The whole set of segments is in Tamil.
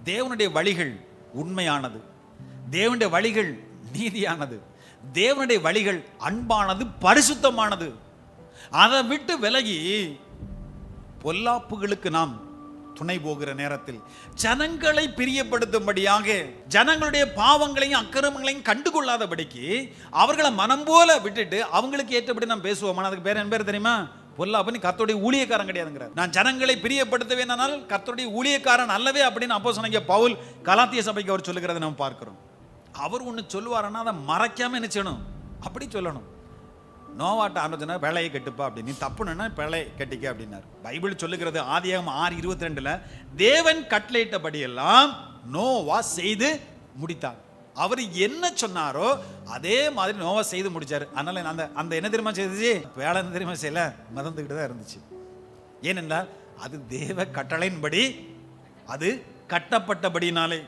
தேவனுடைய வழிகள் உண்மையானது, தேவனுடைய வழிகள் நீதியானது, தேவனுடைய வழிகள் அன்பானது, பரிசுத்தமானது. அதை விட்டு விலகி பொல்லாப்புகளுக்கு நாம் துணை போகிற நேரத்தில் ஜனங்களை பிரியப்படுத்தும்படியாக, ஜனங்களுடைய பாவங்களையும் அக்கிரமங்களையும் கண்டுகொள்ளாதபடிக்கு அவர்களை மனம் போல விட்டுட்டு அவங்களுக்கு ஏற்றபடி நாம் பேசுவோம். அதுக்கு பேர் என்ன பேர் தெரியுமா? பொல்லாப்புன்னு. கர்த்தருடைய ஊழியக்காரன் கிடையாதுங்கிறார். நான் ஜனங்களை பிரியப்படுத்துவேனால் கர்த்தருடைய ஊழியக்காரன் அல்லவே அப்படின்னு அப்போஸ்தலனாகிய பவுல் கலாத்திய சபைக்கு அவர் சொல்லுகிறதை நம்ம பார்க்கிறோம். அவர் ஒன்று சொல்லுவாருன்னா அதை மறைக்காம என்ன செய்யணும்? அப்படி சொல்லணும். நோவாட்ட ஆலோசனை பிழையை கட்டுப்பா அப்படின்னு, நீ தப்புனா பிழை கட்டிக்க அப்படின்னாரு. பைபிள் சொல்லுகிறது ஆதியாகமம் 6:22 தேவன் கட்டளையிட்டபடியெல்லாம் நோவா செய்து முடித்தார். அவர் என்ன சொன்னாரோ அதே மாதிரி நோவா செய்து முடிச்சாரு. அதனால அந்த அந்த என்ன தெரியுமா செய்துச்சு? வேலை என்ன தெரியுமா செய்யல, மறந்துக்கிட்டு தான் இருந்துச்சு. ஏனென்றால் அது தேவ கட்டளையின்படி, அது கட்டப்பட்டபடினாலே.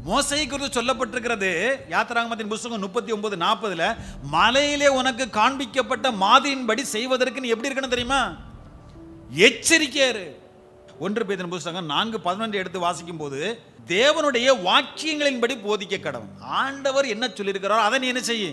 மோசே குறித்து சொல்லப்பட்டிருக்கிறது யாத்திராகமத்தின் புத்தகம் 39:40 மலையிலே உனக்கு காண்பிக்கப்பட்ட மாதிரியின்படி செய்வதற்கு நீ எப்படி இருக்கணும் தெரியுமா? எச்சரிக்கையாரு. 1 பேதுரு புத்தகம் 4:11 எடுத்து வாசிக்கும் போது தேவனுடைய வாக்கியங்களின்படி போதிக்க கடவன். ஆண்டவர் என்ன சொல்லியிருக்கிறாரோ அதை நீ என்ன செய்ய?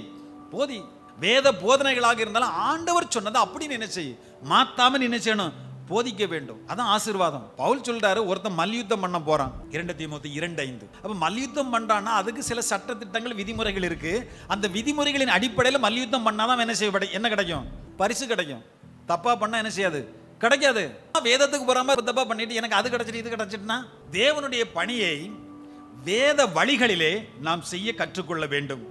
போதி. வேத போதனைகளாக இருந்தாலும் ஆண்டவர் சொன்னதை அப்படி நீ என்ன செய்ய? மாத்தாம நீ என்ன செய்யணும்? போதிக்க வேண்டும். அதான் ஆசீர்வாதம். பவுல் சொல்றாரு, ஒருத்தன் மல்யுத்தம் பண்ண போறான், 2 தீமோத்தேயு 2:5. அப்ப மல்யுத்தம் பண்றான்னா அதுக்கு சில சட்ட திட்டங்கள், விதிமுறைகள் இருக்கு. அந்த விதிமுறைகளின் அடிப்படையில் மல்யுத்தம் பண்ணாதான் என்ன செய்ய, என்ன கிடைக்கும்? பரிசு கிடைக்கும். தப்பா பண்ணா என்ன செய்யாது? கிடைக்காது. வேதத்துக்கு போறாம தப்பா பண்ணிட்டு எனக்கு அது கிடைச்சிட்டு இது கிடைச்சிட்டுனா, தேவனுடைய பணியை வேத வழிகளிலே நாம் செய்ய கற்றுக்கொள்ள வேண்டும்.